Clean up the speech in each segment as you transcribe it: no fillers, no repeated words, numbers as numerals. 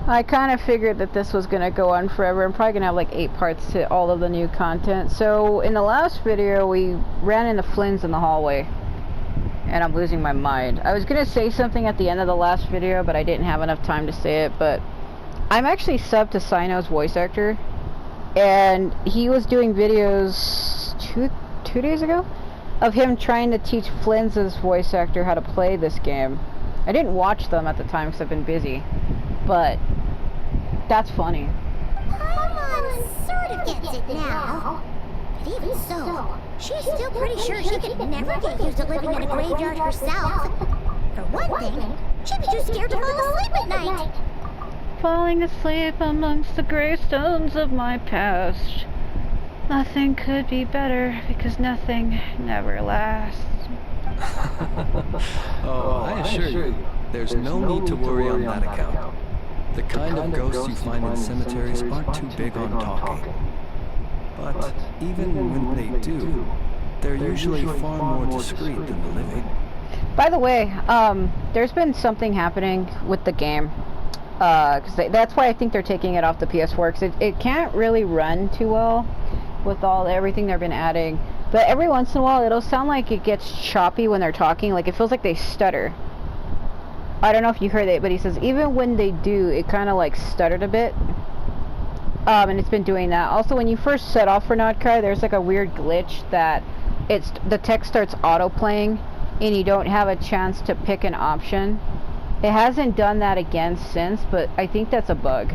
I kind of figured that this was going to go on forever. I'm probably going to have like 8 parts to all of the new content. So in the last video, we ran into Flynn's in the hallway. And I'm losing my mind. I was going to say something at the end of the last video, but I didn't have enough time to say it. But I'm actually subbed to Sino's voice actor. And he was doing videos two days ago of him trying to teach Flynn's voice actor how to play this game. I didn't watch them at the time because I've been busy. But that's funny. Paimon sort of gets it now. But even so, she's still pretty sure she could never get used to living in a graveyard herself. For one thing, she'd be too scared to fall asleep at night. Falling asleep amongst the gravestones of my past. Nothing could be better because nothing never lasts. Oh, I assure you, there's no need to worry on that account. The kind of ghosts you find in cemeteries aren't too big on talking. But even when they do, they're usually far more discreet than the living. By the way, there's been something happening with the game. Cause that's why I think they're taking it off the PS4, because it can't really run too well with everything they've been adding. But every once in a while, it'll sound like it gets choppy when they're talking. Like, it feels like they stutter. I don't know if you heard it, but he says even when they do, it kind of like stuttered a bit. And it's been doing that. Also, when you first set off for Notcry, there's like a weird glitch that the text starts auto-playing and you don't have a chance to pick an option. It hasn't done that again since, but I think that's a bug.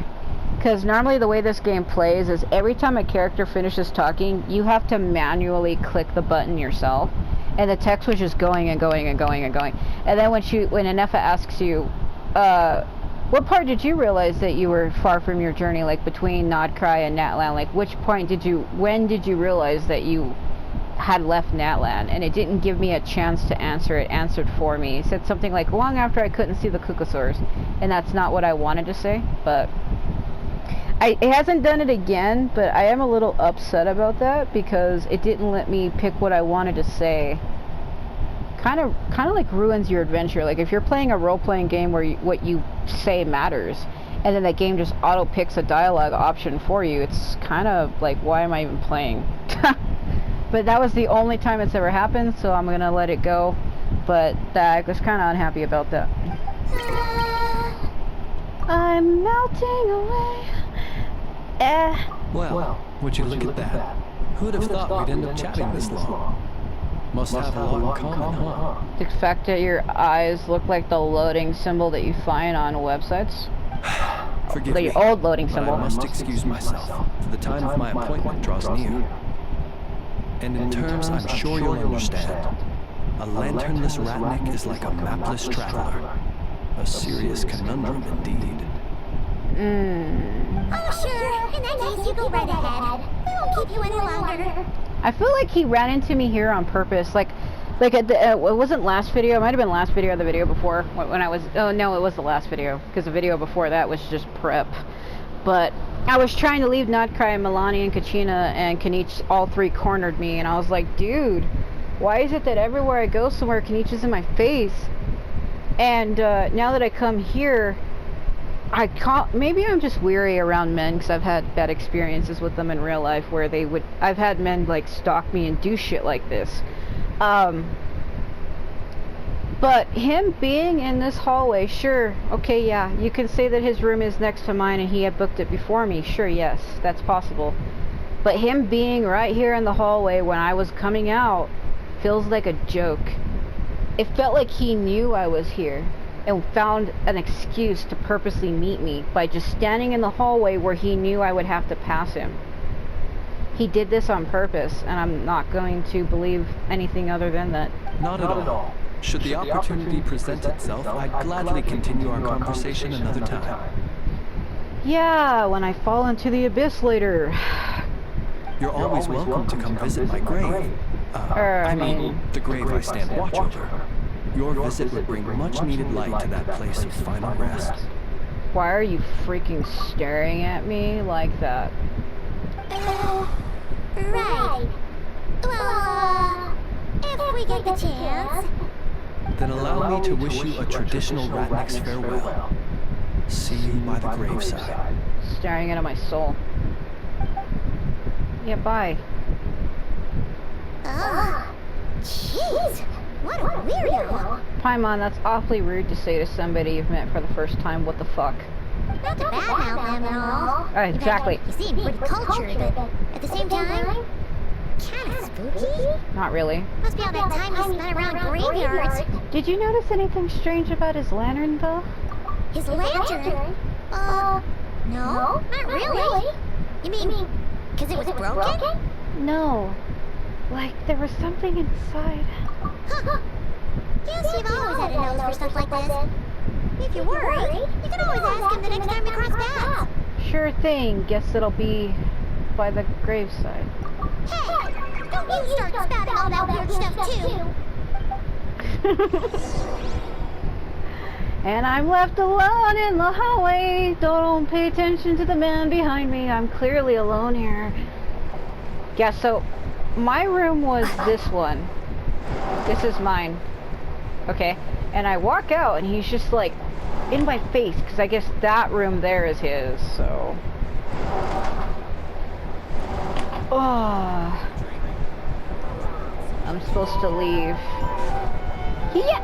Because normally the way this game plays is every time a character finishes talking, you have to manually click the button yourself. And the text was just going and going and going and going. And then when Anefa asks you, what part did you realize that you were far from your journey, like between Notcry and Natlan? Like, when did you realize that you had left Natlan? And it didn't give me a chance to answer. It answered for me. It said something like, long after I couldn't see the Kukasaurs. And that's not what I wanted to say, but it hasn't done it again, but I am a little upset about that because it didn't let me pick what I wanted to say. Kind of like ruins your adventure. Like if you're playing a role-playing game where what you say matters, and then that game just auto-picks a dialogue option for you, it's kind of like, why am I even playing? But that was the only time it's ever happened, so I'm gonna let it go. But I was kind of unhappy about that. I'm melting away. Well, would you look at that? Who'd have thought we'd end up chatting this long? Must have a lot in common, huh? The fact that your eyes look like the loading symbol that you find on websites. Forgive me, the old loading symbol. I must excuse myself, for the time of my appointment draws near. And in terms I'm sure you'll understand, a lanternless ratnik is like a mapless traveler. A serious conundrum indeed. Oh, sure. In that case, you go right ahead. We won't keep you any longer. I feel like he ran into me here on purpose. Like at the, it wasn't last video. It might have been last video or the video before when I was. Oh no, it was the last video because the video before that was just prep. But I was trying to leave Notcry and Milani and Kachina, and Kanich all 3 cornered me, and I was like, dude, why is it that everywhere I go somewhere, Kanich is in my face? And now that I come here, maybe I'm just weary around men because I've had bad experiences with them in real life where I've had men like stalk me and do shit like this. But him being in this hallway, sure, okay, yeah, you can say that his room is next to mine and he had booked it before me, sure, yes, that's possible. But him being right here in the hallway when I was coming out feels like a joke. It felt like he knew I was here and found an excuse to purposely meet me by just standing in the hallway where he knew I would have to pass him. He did this on purpose, and I'm not going to believe anything other than that. Not at all. Should the opportunity present itself, I'd gladly continue our conversation another time. Yeah, when I fall into the abyss later. You're always welcome to come visit my grave. I mean, the grave I stand watch over. Your visit would bring much-needed light to that place of final rest. Why are you freaking staring at me like that? Right. Well, if we get the chance. Then allow me to wish you a traditional ratnik's farewell. See you by the graveside. Staring into my soul. Yeah, bye. Ugh. Jeez. What a weirdo. Paimon, that's awfully rude to say to somebody you've met for the first time. What the fuck? Not to badmouth them at all. Exactly. You seem pretty cultured, but at the same time, kinda spooky. Not really. Must be all that time he spent around graveyards. Did you notice anything strange about his lantern, though? His lantern? No, not really. You mean, because it was broken? No. Like, there was something inside. Huh. Yes, you've always had a nose for stuff like this. If you're worried, you can always ask him the next time we cross paths. Sure thing. Guess it'll be by the graveside. Hey, don't you start spouting all that weird stuff too. And I'm left alone in the hallway. Don't pay attention to the man behind me. I'm clearly alone here. Yeah, so my room was this one. This is mine. Okay? And I walk out and he's just like in my face because I guess that room there is his, so. Oh. I'm supposed to leave. Yeah!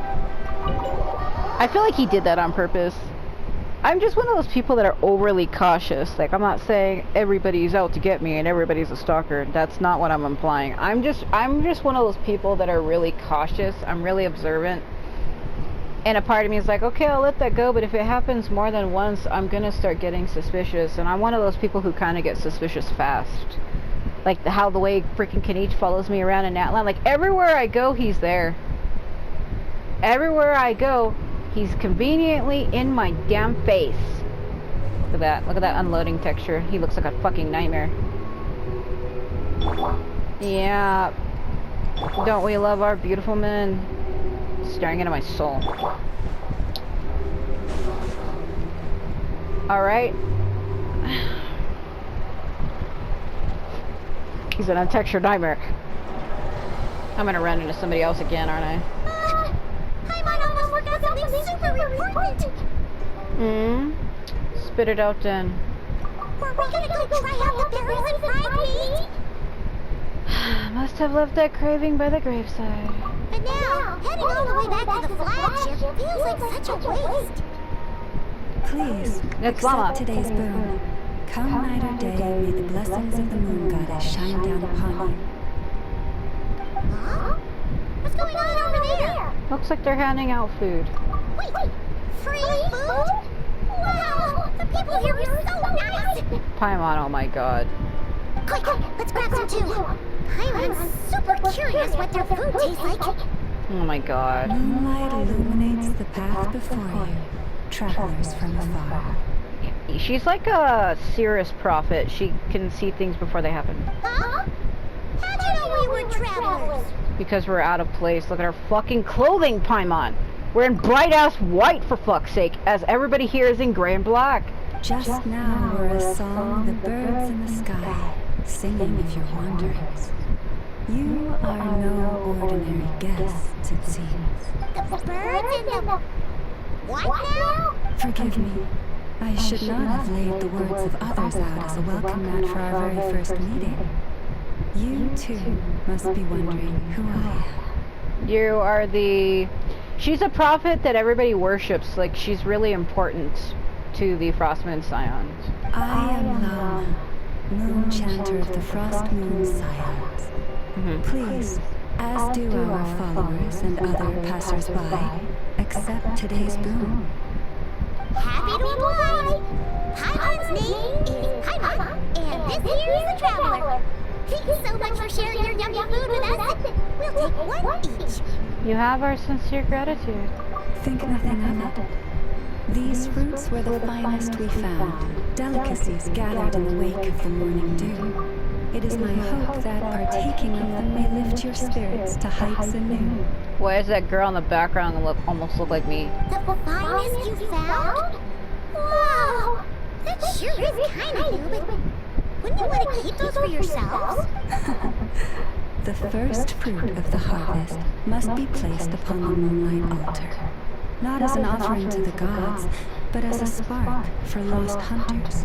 I feel like he did that on purpose. I'm just one of those people that are overly cautious. Like, I'm not saying everybody's out to get me and everybody's a stalker. That's not what I'm implying. I'm just one of those people that are really cautious. I'm really observant. And a part of me is like, okay, I'll let that go, but if it happens more than once, I'm gonna start getting suspicious. And I'm one of those people who kind of get suspicious fast. Like how the way freaking Kanich follows me around in Natlan. Like, everywhere I go, he's there. Everywhere I go, he's conveniently in my damn face. Look at that. Look at that unloading texture. He looks like a fucking nightmare. Yeah. Don't we love our beautiful men? Staring into my soul. Alright. He's an untextured nightmare. I'm gonna run into somebody else again, aren't I? Paimon almost forgot something super important. Spit it out then. Were we gonna go try out the berries and fried meat? Must have left that craving by the graveside. But now, heading all the way back to the flagship feels like such a waste. Please, It's accept Lauma. today's boon. Come night or day, may the blessings of the moon goddess shine down upon you. Huh? What's going on over there? Looks like they're handing out food. Wait, free food? Wow, the people here are so nice! Paimon, oh my god. Quick, let's grab some too. Paimon's super curious what their food tastes like. Oh my god. Moonlight illuminates the path before you, travelers from afar. She's like a Cirrus prophet. She can see things before they happen. Huh? How'd you know we were travelers? Because we're out of place. Look at our fucking clothing, Paimon. We're in bright-ass white, for fuck's sake, as everybody here is in gray and black. Just now were a song the birds in the sky, singing of your wanderings. You are no ordinary guests, it seems. The birds in the... What now? Forgive me. I should not have laid the words of others out as a welcome mat for our very first meeting. You, too, must be wondering who I am. You are the... She's a prophet that everybody worships. Like, she's really important to the Frostmoon Scions. I am Lauma, moon chanter of the Frost Moon Scions. Please, as do our followers and other passers-by, accept today's boon. Happy to oblige. Paimon's name is Paimon, and this here is the traveler. Thanks so much for sharing your yummy food with us. We'll take one each. You have our sincere gratitude. Think nothing of it. These fruits were the finest we found, delicacies gathered in the wake of the morning dew. It is my hope that partaking of them may lift your spirits to heights anew. Why does that girl in the background almost look like me? The finest you found? Wow! That sure is kind of you, but wouldn't you want to keep those for yourselves? The first fruit of the harvest must be placed upon the moonlight altar. Not as an offering to the gods, but as a spark for lost hunters.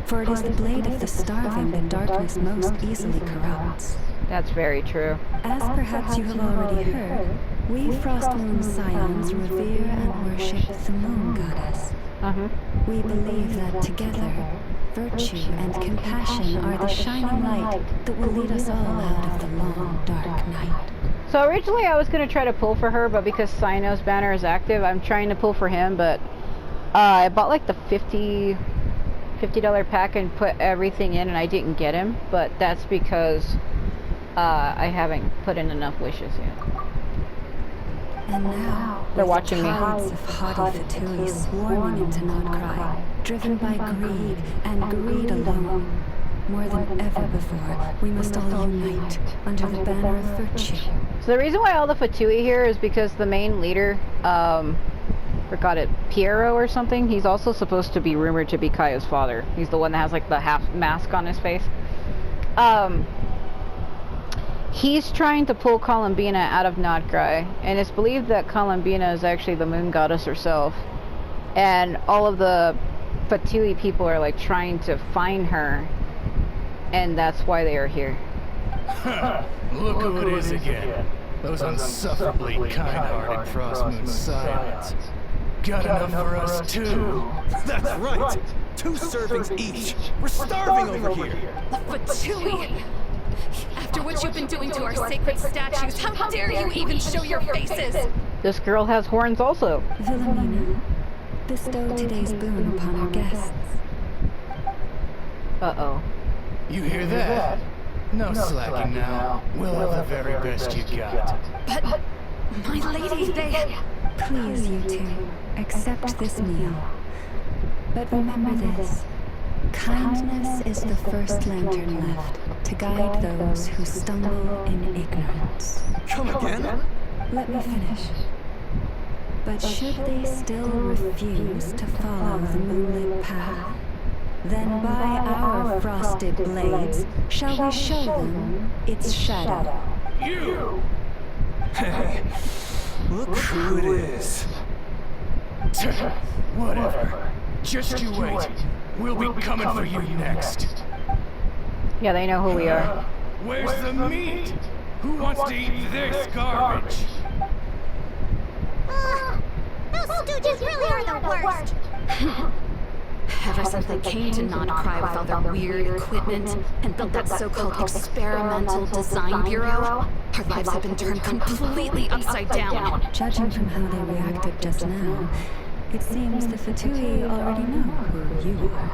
For it is the blade of the starving that darkness most easily corrupts. That's very true. As perhaps you have already heard, we Frostmoon Scions revere and worship the Moon Goddess. We believe that together, virtue and compassion are the shining light that will lead us all out of the long, dark night. So originally I was going to try to pull for her, but because Sino's banner is active, I'm trying to pull for him, but I bought like the $50 pack and put everything in, and I didn't get him, but that's because I haven't put in enough wishes yet. And now, they're watching me. Tides of haughty Fatui swarming into Notcry, driven by greed, and greed alone. More than ever before, we must all unite under the banner of virtue. So the reason why all the Fatui here is because the main leader, forgot it, Piero or something, he's also supposed to be rumored to be Kaya's father. He's the one that has like the half mask on his face. He's trying to pull Columbina out of Notcry, and it's believed that Columbina is actually the moon goddess herself. And all of the Fatui people are like trying to find her, and that's why they are here. Look who it is again. Those unsufferably kind-hearted Frostmoon Scions. Got enough for us too. That's right! 2 servings each! We're starving over here! Fatui! After what you've been doing to our sacred statues, how dare you even show your faces? This girl has horns also. Wilhelmina, bestow today's boon upon our guests. Uh-oh. You hear that? No slacking now. We'll have the very best you got. But, my lady, they... Please, you two, accept this meal. But remember this. Kindness is the first lantern left to guide those who stumble in ignorance. Come again? Let me finish. But should they still refuse to follow the moonlit path, then by our frosted blades shall we show them its shadow. You! Hey, look who it is. Whatever. Just you wait. We'll be coming for you next. Yeah, they know who we are. Where's the meat? Who wants to eat this garbage? Those stooges really are the worst. Ever since they came to Notcry with all their weird equipment and built that so-called experimental design bureau, our lives have been turned completely upside down. Judging from how they reacted just now, it seems the Fatui already know who you are.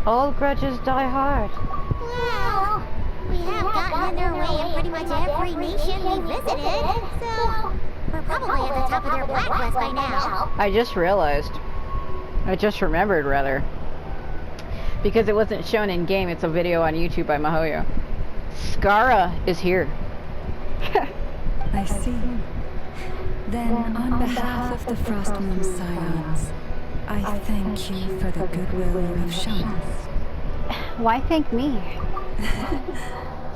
All grudges die hard. Well, we have gotten in their way in pretty much every nation we visited, so we're probably at the top of their blacklist by now. I just realized. I just remembered, rather. Because it wasn't shown in game, it's a video on YouTube by Mahoyo. Skara is here. I see. Then, on behalf of the Frostmoon Scions, I thank you for the goodwill you have shown us. Why thank me?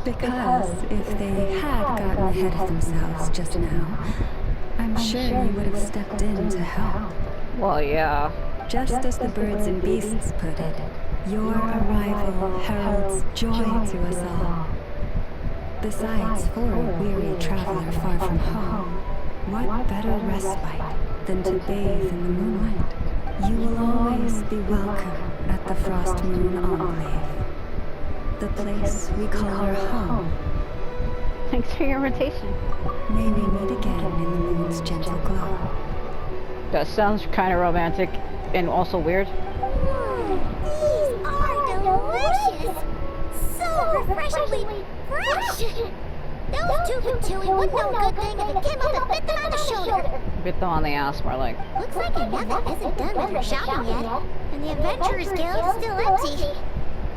Because if they had gotten ahead of themselves just now, I'm sure you would have stepped in to help. Well, yeah. Just as the birds and beasts put it, your arrival heralds joy to us all. Besides, for a weary traveler far from home, what better respite than to bathe in the moonlight? You will always be welcome at the Frostmoon Enclave, the place we call our home. Thanks for your invitation. May we meet again in the moon's gentle glow. That sounds kind of romantic and also weird. These are delicious! So refreshingly fresh! Those two Fatui wouldn't know a good thing if it came up and bit them on the shoulder. Bit them on the ass, more like. Looks like Another isn't done with her shopping yet, and the Adventurers Guild is still empty.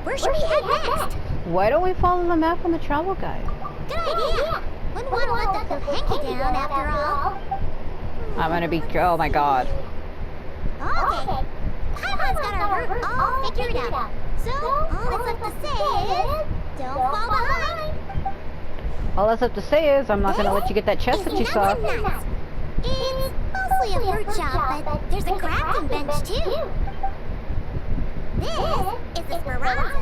Where should we head next? Why don't we follow the map on the travel guide? Good idea! Wouldn't want to let the hanky down after all. I'm gonna be. Oh my god. Okay. Paimon's got our route all figured out. So, all that's left to say is, don't fall behind. All that's left to say is, I'm not gonna let you get that chest that you saw. It's mostly mostly a fruit shop, but there's a crafting bench too. This is the Speranza,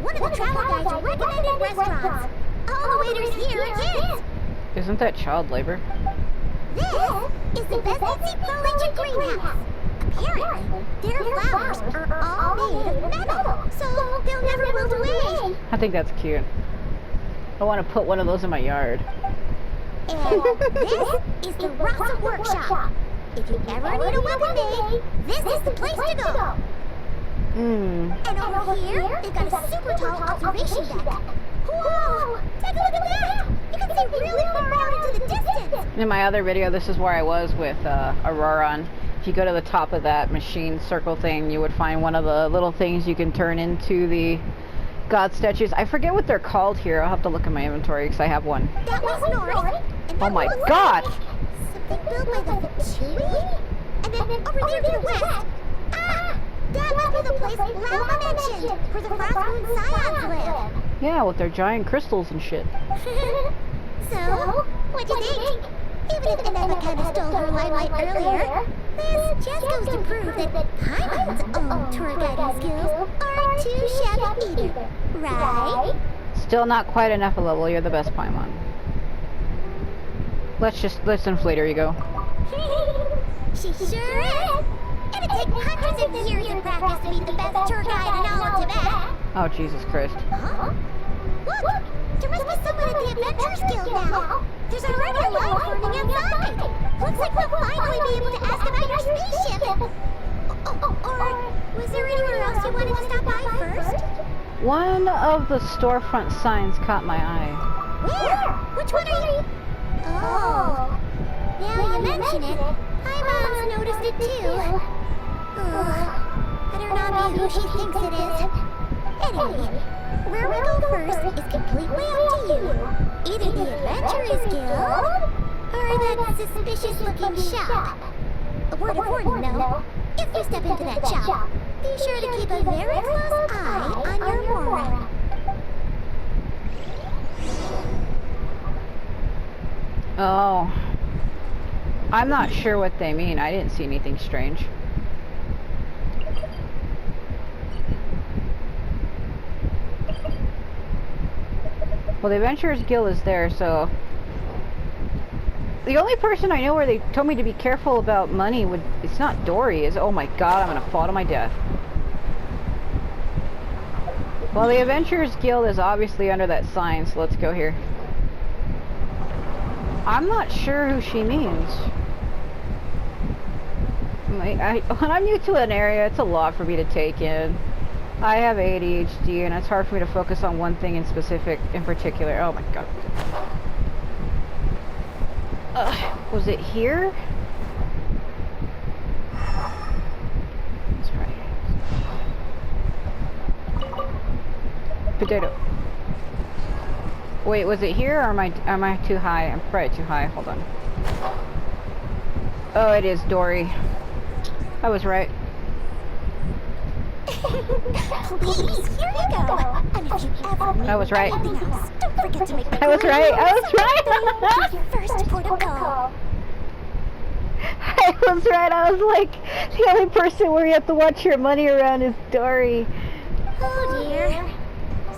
one of the travel guide's recommended restaurants. All the waiters here are kids. Isn't that child labor? This is the Vesnicy Foliage Greenhouse. Apparently, their flowers are all made of metal, so they'll never wilt away. I think that's cute. I want to put one of those in my yard. And this is the Rasa Workshop. If you ever need a weapon made, this is the place to go. And over here, they've got a super tall observation deck. Whoa! Take a look at that! You can see really far out into the distance! In my other video, this is where I was with Auroron. If you go to the top of that machine circle thing, you would find one of the little things you can turn into the god statues. I forget what they're called here. I'll have to look in my inventory because I have one. That was north. And Oh my god! something built by the Fatui? And then over there to the west. Ah! That must be the place Lauma mentioned, where the Frost Moon Scions live. Yeah, with their giant crystals and shit. So, what'd you think? Even if Ineva kinda stole her limelight earlier, this just goes to prove that Paimon's own tour guiding skills aren't too shabby either, right? Still not quite enough a level. You're the best Paimon. Let's inflate her ego. She sure is! It'd take hundreds of years of practice to be the best tour guide in all of Tibet. Oh, Jesus Christ. Huh? Look! There must be someone at the Adventurers Guild now! There's already a line forming outside! Looks like we'll finally be able to ask about your spaceship! Or was there anywhere else you wanted to stop by first? One of the storefront signs caught my eye. Where? Which one are you? Oh. Now you mention it, Paimon's noticed it too. Better not be who she thinks it is. Anyway, where we go first is completely up to you. Either the Adventurers Guild, or that suspicious-looking shop. A word of warning, though. If you step into that shop, be sure to keep a very close eye on your Mora. Oh. I'm not sure what they mean. I didn't see anything strange. Well, the Adventurers Guild is there, so... The only person I know where they told me to be careful about money would... It's not Dori, is... Oh my god, I'm gonna fall to my death. Well, the Adventurers Guild is obviously under that sign, so let's go here. I'm not sure who she means. When I'm new to an area, it's a lot for me to take in. I have ADHD, and it's hard for me to focus on one thing in particular. Oh my god. Was it here? Let's try. Potato. Wait, was it here, or am I too high? I'm probably too high. Hold on. Oh, it is Dori. I was right. Please, here you go. And if you ever need I was right. anything else, don't forget to make the I was right. I was right. your first port of call. I was right. I was like, the only person where you have to watch your money around is Dori. Oh dear.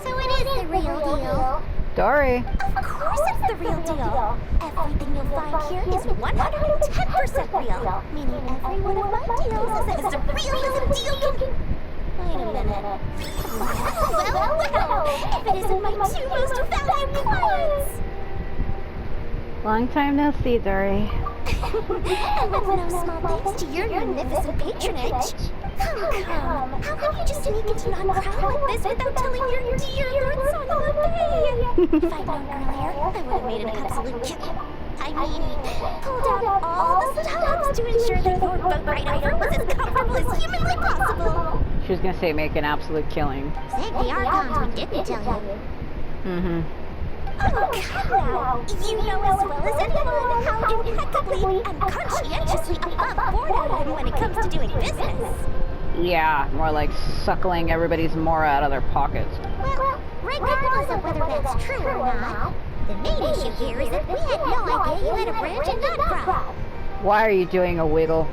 So it is the real deal. Dori. Of course it's the real deal. Everything you'll find here is 110% real. Meaning every one of my deals is as real as a deal can... Wait a minute. Well. If it isn't my two most valued clients. Long time no see, Dori. And with no small thanks to your magnificent patronage. Come. How can you just sneak into non-crowd like this without telling your dear Lord Son of a Bay? If I'd known earlier, I would have made an absolute kill. I mean, pulled out all the stops to ensure that your boat ride over was as comfortable as humanly possible. She was gonna say make an absolute killing. Thank the Archons we didn't tell you. Mm-hmm. Oh, come now! You know as well as anyone how impeccably and conscientiously above board I am when it comes to doing business. Yeah, more like suckling everybody's Mora out of their pockets. Well, regardless of whether that's true or not, the main issue here is that we had no idea you had a branch in Nutcraft. Why are you doing a wiggle?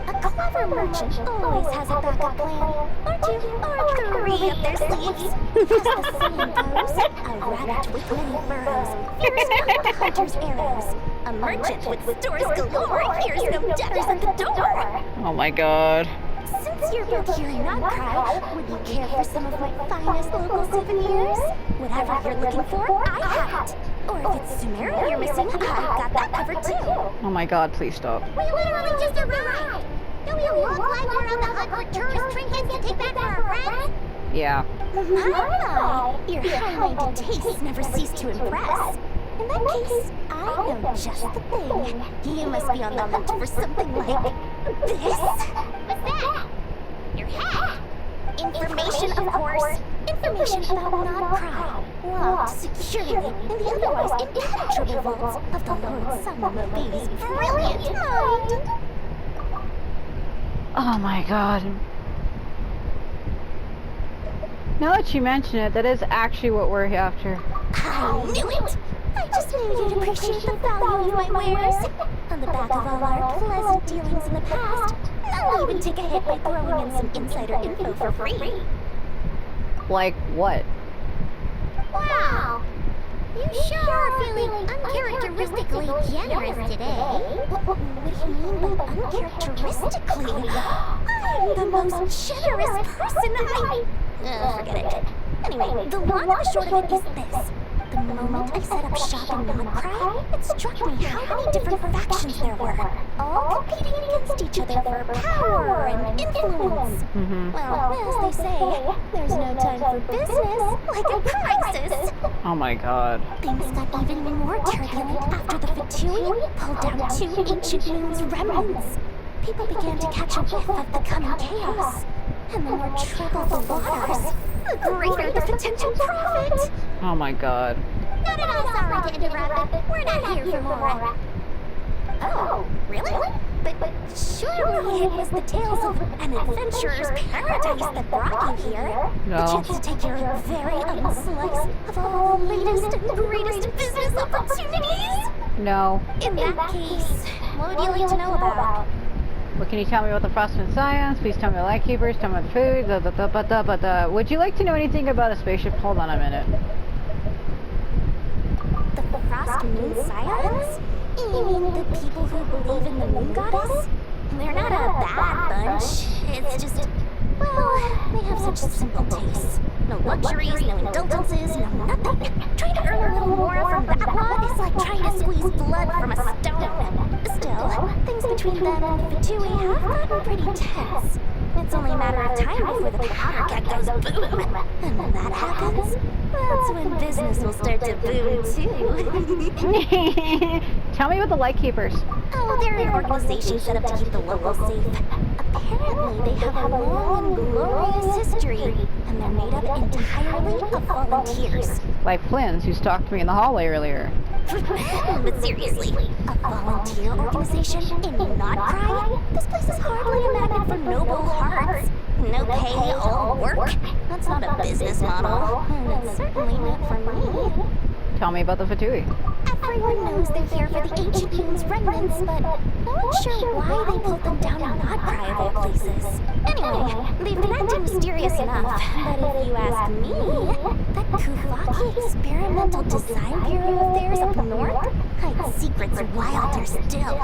A clever merchant always has a backup plan. Or two, or three up their sleeves. As the saying goes, a rabbit with many burrows fears not the hunter's arrows. A merchant with stores galore hears no debtors at the door. Oh my god. Since you're both here in Nodcry, would you care for some of my finest local souvenirs? Whatever you're looking for, I have it. Or if it's Sumeria you're missing, I've got that covered too. Oh my god, please stop. We literally just arrived. Do we look like we're on the hunt for tourist trinkets to take back for our friends? Yeah. My, your high-minded tastes never cease to impress. In that case, I know just the thing. You must be on the hunt for something like this. What's that? Your hat. Information, of course. Information about Nodcry, locked securely in the otherwise impenetrable vaults of the Lord Summermoon's brilliant mind. Oh my god. Now that you mention it, that is actually what we're after. I knew it! I just knew you'd appreciate the value of my wares. On the back of all our pleasant dealings in the past, I'll even take a hit by throwing in some insider info for free. Like what? Wow! You sure are feeling uncharacteristically generous today. What do you mean by uncharacteristically? I'm the most generous person forget it. Anyway, the long and the short of it is this. The moment I set up shop in Nodcry, it struck me how many different factions there were, all competing against each other for power and influence. Well, as they say, there's no time for business like a crisis. Oh my god. Things got even more turbulent after the Fatui pulled down 2 ancient moon's remnants. People began to catch a whiff of the coming chaos. And the more troubled the waters, the greater the potential profit. Oh my god. Not at all sorry to interrupt, but we're not here for more. Oh, really? But surely it was the tales of an adventurer's paradise that brought you here. No. The chance to take your very own slice of all the latest and greatest business opportunities. No. In that case, what would you like to know about? What can you tell me about the Frostman Science? Please tell me the Lightkeepers, tell me about the food, Would you like to know anything about a spaceship? Hold on a minute. The Frost Moon Scions? You mean the people who believe in the Moon Goddess? They're not a bad bunch. It's just, well, they have such simple tastes. No luxuries, no indulgences, no nothing. Trying to earn a little more from that lot is like trying to squeeze blood from a stone. Still, things between them and the Fatui have gotten pretty tense. It's only a matter of time before the powder keg goes boom. And when that happens, that's when business will start to boom too. Tell me about the Lightkeepers. Oh, they're an organization set up to keep the locals safe. Apparently, they have a long and glorious history, and they're made up entirely of volunteers. Like Flynn's, who stalked me in the hallway earlier. But seriously, a volunteer organization in Nodcry? This place is hardly a magnet for noble hearts. No pay, all work. That's not a business model, and it's certainly not for me. Tell me about the Fatui. Everyone knows they're here for the ancient moon's remnants, but no one's sure why they pulled them down in Nodcry of all places. Anyway, they've been acting mysterious enough, but if you ask me, that Kuvaki experimental design bureau of theirs up north hides secrets wilder still.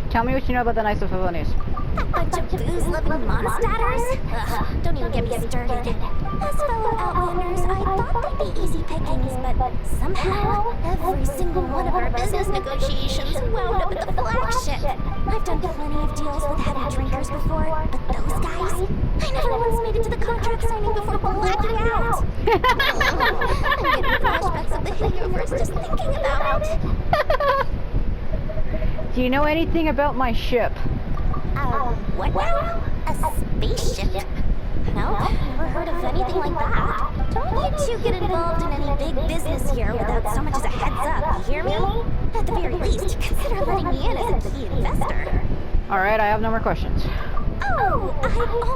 Tell me what you know about the Knights of Favonius. That bunch of booze-loving monsters? Ugh, don't even get me started. As fellow Outlanders, I thought they'd be easy pickings, but somehow, every single one of our business negotiations wound up at the flagship. I've done plenty of deals with heavy drinkers before, but those guys, I never once made it to the contract signing before blacking out. I'm getting flashbacks of the Hangovers just thinking about it. Do you know anything about my ship? What now? A spaceship? No, never heard of anything like that. Don't you two get involved in any big business here without so much as a heads up, you hear me? At the very least, consider letting me in as a key investor. Alright, I have no more questions. Oh, I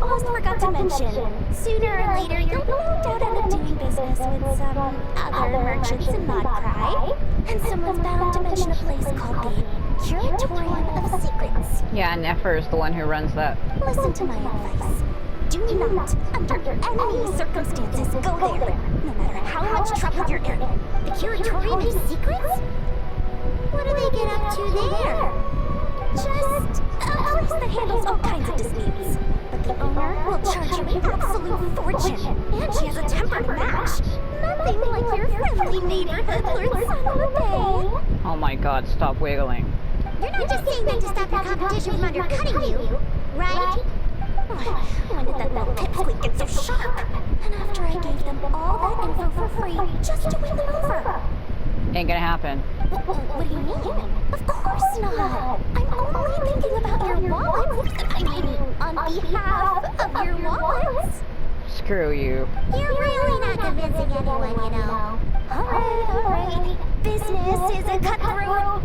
almost forgot to mention. Sooner or later, you'll no doubt end up doing business business with some other merchants in Nodcry, and someone's bound to mention a place called the Curatorium of Secrets. Yeah, Nefer is the one who runs that. Listen to my advice. Do not, under any circumstances, go there, no matter how much trouble you're in. The Curatorium of Secrets? What do they get up to there? Just a place that handles all kinds of disputes. But the owner will charge you an absolute fortune, and she has a tempered match. Nothing like your friendly neighborhood Lord Sanome. Oh my god, stop wiggling. You're not just saying that to stop your competition from undercutting you, right? When did that little pipsqueak get so sharp? And after I gave them all that info for free just to win them over. Ain't gonna happen. What do you mean? Of course not. I'm only thinking about your wallets. I mean, on behalf of your wallets. Screw you. You're really not convincing anyone, you know. Alright. Business is a cutthroat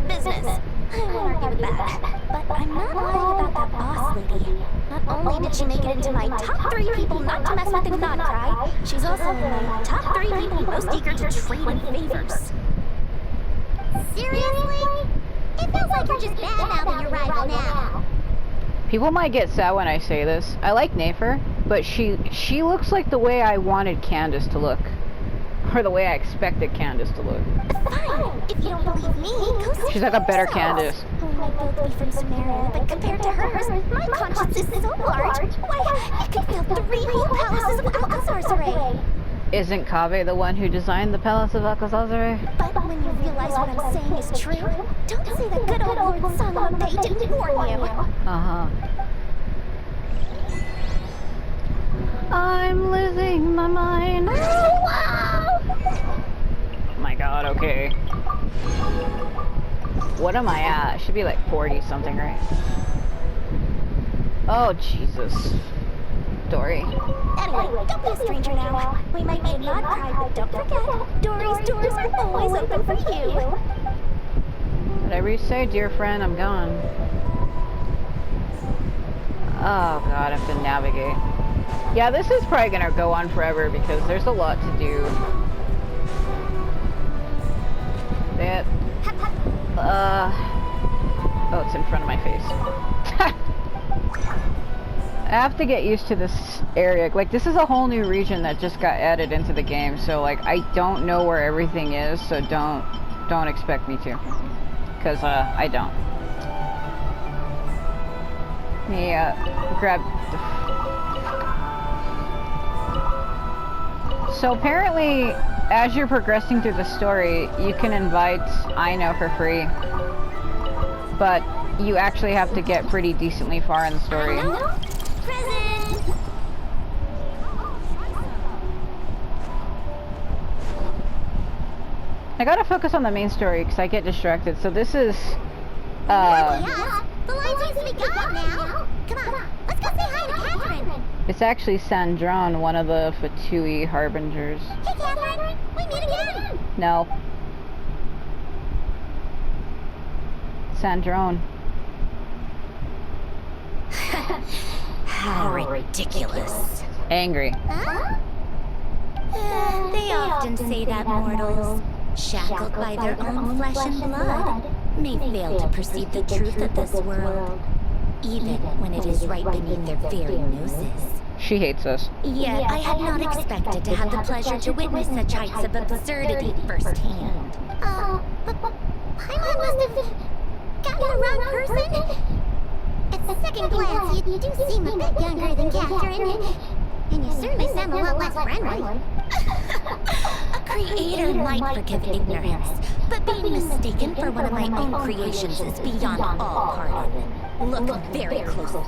business. I won't argue with that. But I'm not lying about that boss lady. Not only did she make it into my top 3 people not to mess with in Nodcry, she's also in my top 3 people most eager to trade in favors. Seriously? It feels like you're just bad-mouthing your rival now. People might get sad when I say this. I like Nefer, but she looks like the way I wanted Candace to look. Or the way I expected Candace to look. Fine. If you don't believe me, go see She's like a better for yourself. Candace. We might both be from Sumeria, but compared to hers, my conscience is so large. Why, you could fill 3 whole palaces of Alcazar's. Isn't Kaveh the one who designed the Palace of Alcazar? But when you realize what I'm saying is true, don't say that good old Lord Sanome didn't warn you. Uh-huh. I'm losing my mind. Oh, wow! Oh my god, okay. What am I at? I should be like 40 something, right? Oh, Jesus. Dori. Anyway, don't be a stranger now. We might be in Nodcry, but don't forget, Dori's doors are always open for you. Whatever you say, dear friend, I'm gone. Oh god, I have to navigate. Yeah, this is probably gonna go on forever because there's a lot to do. That. Oh, it's in front of my face. I have to get used to this area. Like, this is a whole new region that just got added into the game, so like I don't know where everything is, so don't expect me to, because I don't. Yeah, grab. So apparently, as you're progressing through the story, you can invite Aino for free, but you actually have to get pretty decently far in the story. Present! I gotta focus on the main story because I get distracted. So this is, The line seems to be gone now. Come on, let's go say hi to Catherine. it's actually Sandrone, one of the Fatui Harbingers. Hey, Catherine, we meet again. No. Sandrone. How ridiculous. Angry. Huh? They often say that mortals, shackled by their own flesh and blood, may fail to perceive the truth of this world, even when it is right beneath their very noses. She hates us. Yet I had not expected to have the pleasure to witness such heights of absurdity firsthand. But Paimon must have gotten the wrong person. At second glance, you do seem a bit younger than Catherine, and you certainly sound a lot less friendly. A creator might forgive ignorance, but being mistaken for one of my own creations is beyond all pardon. Look very closely,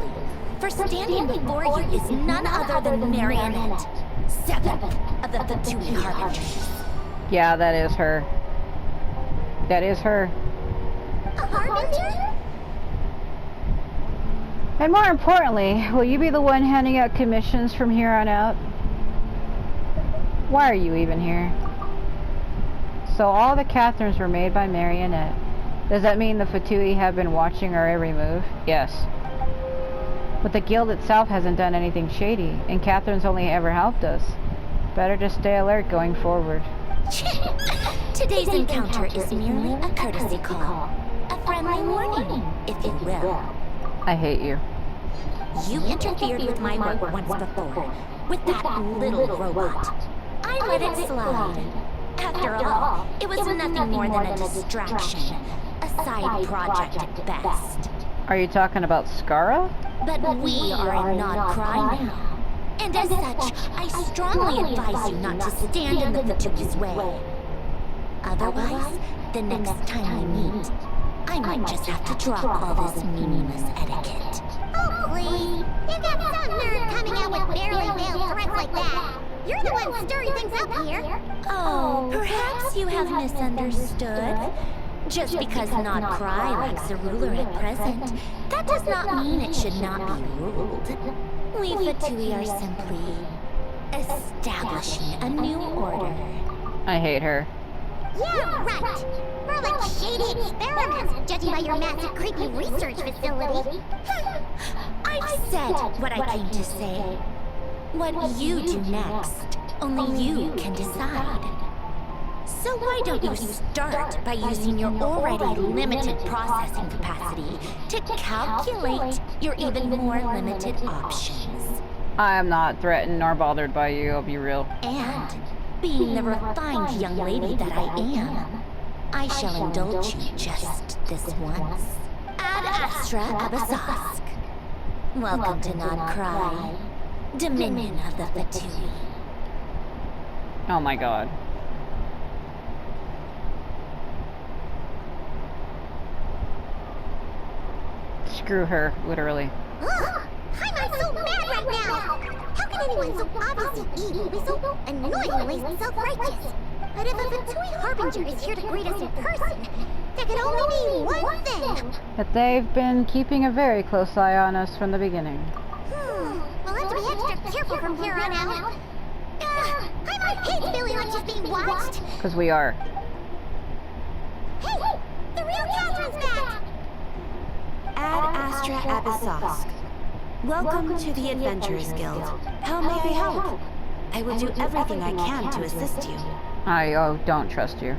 for standing before you is none other than Marionette, 7th of the Fatui Harbingers. Yeah, that is her. That is her. A Harbinger? And more importantly, will you be the one handing out commissions from here on out? Why are you even here? So all the Catherines were made by Marionette. Does that mean the Fatui have been watching our every move? Yes. But the guild itself hasn't done anything shady, and Catherine's only ever helped us. Better to stay alert going forward. Today's encounter is merely a courtesy call. A friendly warning, if you will. I hate you. You interfered with my work once before, with that little robot. I let it slide. After all, it was nothing more than a distraction, a side project at best. Are you talking about Skara? But we are not crime now. And as such, I strongly advise you not to stand in the Fatuki's way. Otherwise, the next time we meet, I might just have to drop all this meaningless etiquette. Oh, please. You got some nerd coming out with barely veiled threats like that. You're the one stirring things up here. Oh, perhaps you have misunderstood. Just because Not Cry lacks a ruler at present, that does not mean it should not be ruled. We Fatui are simply establishing a new order. I hate her. Yeah, right. More like shady experiments, judging by your massive creepy research facility. I've said what I came to say. What you do next, only you can decide. So why don't you start by using your already limited processing capacity to calculate your even more limited options? I am not threatened nor bothered by you, I'll be real. And, being the refined young lady that I am, I shall indulge you just this once. Ad Astra Abasask. Welcome to Not Cry, Dominion of the Fatui. Oh my god. Screw her, literally. Ugh! I'm so mad right now! How can anyone so obviously evil be so annoyingly self-righteous? But if a Fatui Harbinger is here to greet us in person, there can only mean one thing! That they've been keeping a very close eye on us from the beginning. We'll have to be extra careful from here on out. I hate feeling like she's being watched! Because we are. Hey! The real Catherine's back! Ad Astra Abyssosque. Welcome to the Adventurers Guild. How may I help? I will do everything I can to assist you. I don't trust you.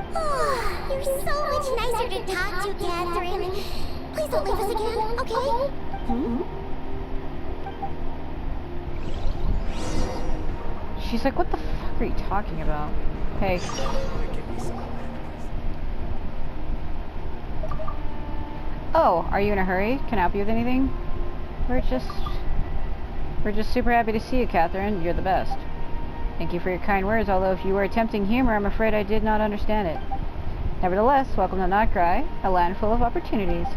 You're so much nicer to talk to, Catherine. Please don't leave us again, okay? She's like, what the fuck are you talking about? Hey. Oh, are you in a hurry? Can I help you with anything? We're just super happy to see you, Catherine. You're the best. Thank you for your kind words, although if you were attempting humor, I'm afraid I did not understand it. Nevertheless, welcome to Not Cry, a land full of opportunities.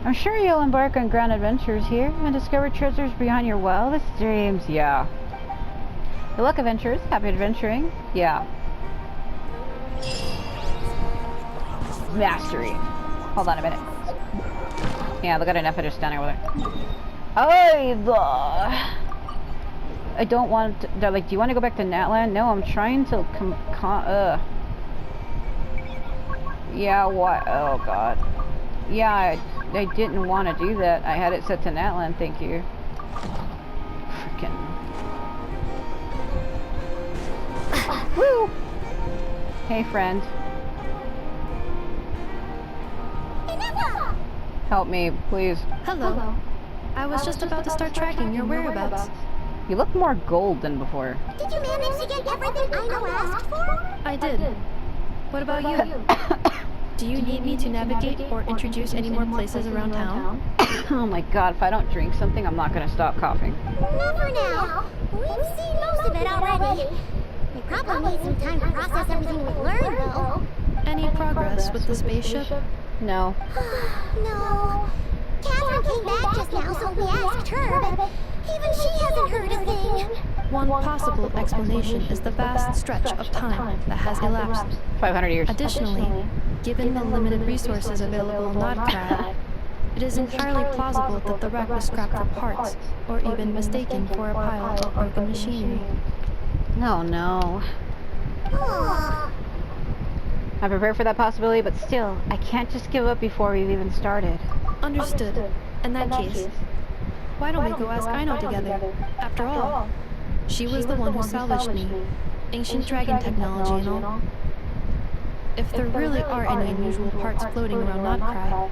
I'm sure you'll embark on grand adventures here and discover treasures beyond your wildest dreams. Yeah. Good luck, adventurers. Happy adventuring. Yeah. Mastery. Hold on a minute. Yeah, look at enough of just standing over there. I don't want to, they're like, do you want to go back to Natland? No, I'm trying to yeah, what? Oh god. Yeah, I didn't want to do that. I had it set to Natland, thank you. Frickin'. Woo! Hey, friend. Help me, please. Hello. I was just about to start tracking your whereabouts. You look more gold than before. Did you manage to get everything Aino asked for? I did. What about you? Do you need me to navigate or introduce any more places around town? Oh my god, if I don't drink something, I'm not gonna stop coughing. Not for now. We've seen most of it already. We probably need some time to process everything we've learned, though. Any progress with the spaceship? No. No. Catherine came back just now, so we asked her, but even she hasn't heard a thing. One possible explanation is the vast stretch of time that has elapsed. 500 years. Additionally, given the limited resources available in Nodcrag, it is entirely plausible that the wreck was scrapped for parts, or even mistaken for a pile of broken machinery. No, no. Aw. I'm prepared for that possibility, but still, I can't just give up before we've even started. Understood. In that case, why don't we go ask Aino together? After all, she was the one who salvaged me. Ancient dragon technology and all. If there really are any unusual parts floating around Notcry,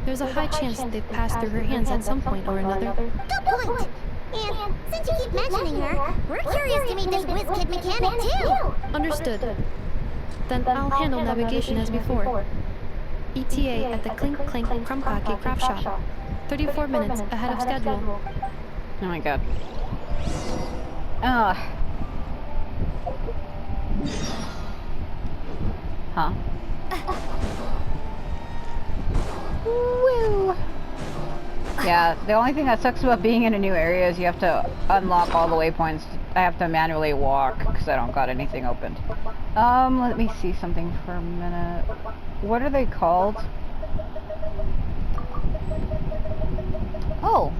there's a high chance that they've passed through her hands at some point or another. Good point! And since you keep mentioning her, we're curious to meet this whiz-kid mechanic too! Understood. Then I'll handle navigation as before. ETA at the Clink Clink Crumpake craft shop. 34 minutes ahead of schedule. Oh my god. Ah. Huh? Woo! Yeah, the only thing that sucks about being in a new area is you have to unlock all the waypoints. I have to manually walk because I don't got anything opened. Let me see something for a minute. What are they called? Oh,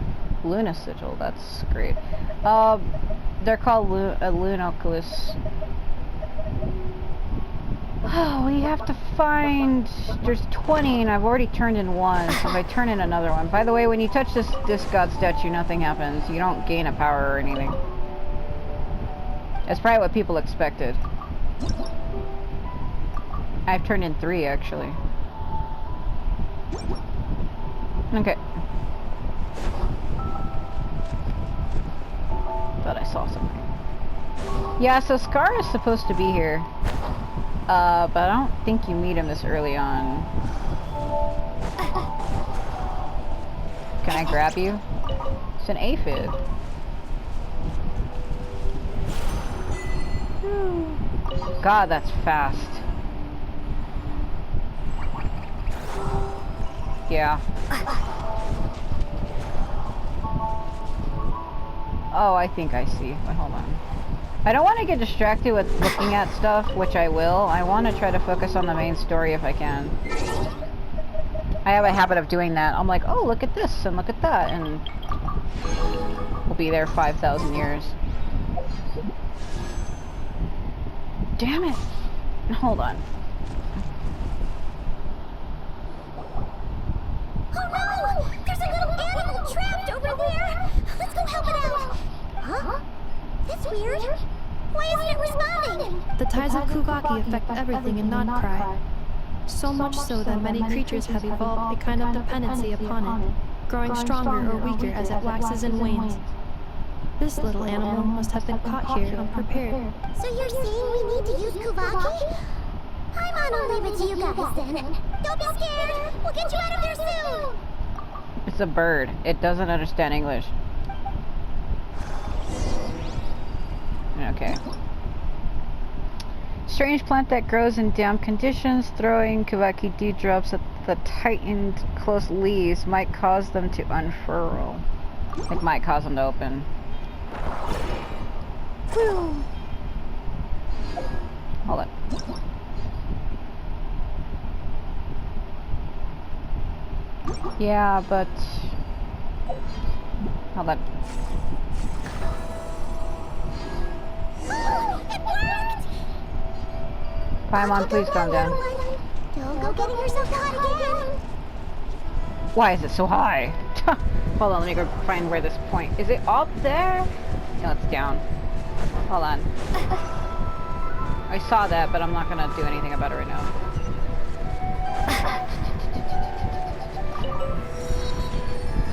Luna Sigil. That's great. They're called Lunoculus. Oh, we have to find... There's 20 and I've already turned in one, so if I turn in another one... By the way, when you touch this god statue, nothing happens. You don't gain a power or anything. That's probably what people expected. I've turned in 3, actually. Okay. Thought I saw something. Yeah, so Scar is supposed to be here. But I don't think you meet him this early on. Can I grab you? It's an aphid. God, that's fast. Yeah. Oh, I think I see. But hold on. I don't want to get distracted with looking at stuff, which I will. I want to try to focus on the main story if I can. I have a habit of doing that. I'm like, oh, look at this and look at that, and we'll be there 5,000 years. Damn it! Hold on. Oh no! There's a little animal trapped over there! Let's go help it out! Huh? That's weird. Why isn't it responding? The tides of Kugaki affect everything in Notcry. So much so that many creatures have evolved a kind of dependency upon it, growing stronger or weaker as it waxes and wanes. This little animal must have been caught here unprepared. So you're saying we need to use Kuvaki? I'm gonna leave it to you guys then. Don't be scared! We'll get you out of there soon! It's a bird. It doesn't understand English. Okay. Strange plant that grows in damp conditions, throwing Kuvaki dewdrops at the tightened, close leaves might cause them to unfurl. It might cause them to open. Whew. Hold on. Yeah, but... Hold on. Oh, it worked! Paimon, please calm down. Don't go getting yourself caught again! Why is it so high? Hold on, let me go find where this point... Is it up there? No, it's down. Hold on. I saw that, but I'm not gonna do anything about it right now.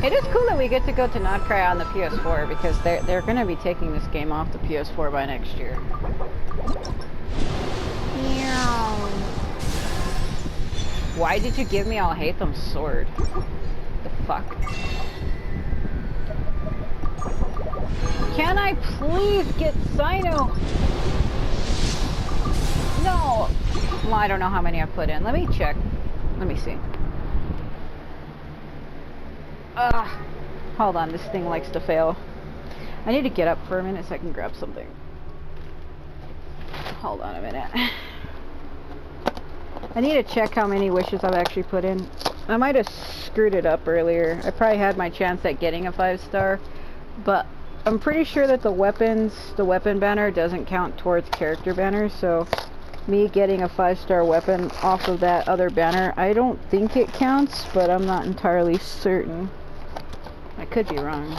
It is cool that we get to go to Notcry on the PS4 because they're gonna be taking this game off the PS4 by next year. Meow. Why did you give me I'll hate them sword? The fuck? Can I please get Sino? No! Well, I don't know how many I put in. Let me check. Let me see. Hold on, this thing likes to fail. I need to get up for a minute so I can grab something. Hold on a minute. I need to check how many wishes I've actually put in. I might have screwed it up earlier. I probably had my chance at getting a 5-star, but I'm pretty sure that the weapon banner doesn't count towards character banners, so me getting a 5-star weapon off of that other banner, I don't think it counts, but I'm not entirely certain. I could be wrong.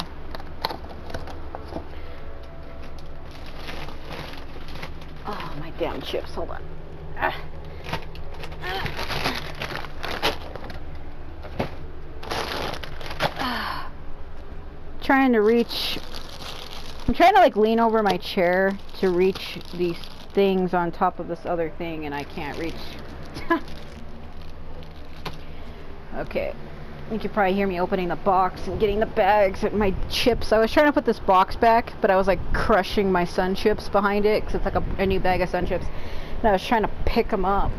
my damn chips. Hold on. Trying to reach. I'm trying to like lean over my chair to reach these things on top of this other thing, and I can't reach. Okay. You could probably hear me opening the box and getting the bags and my chips. I was trying to put this box back, but I was like crushing my sun chips behind it because it's like a new bag of sun chips. And I was trying to pick them up.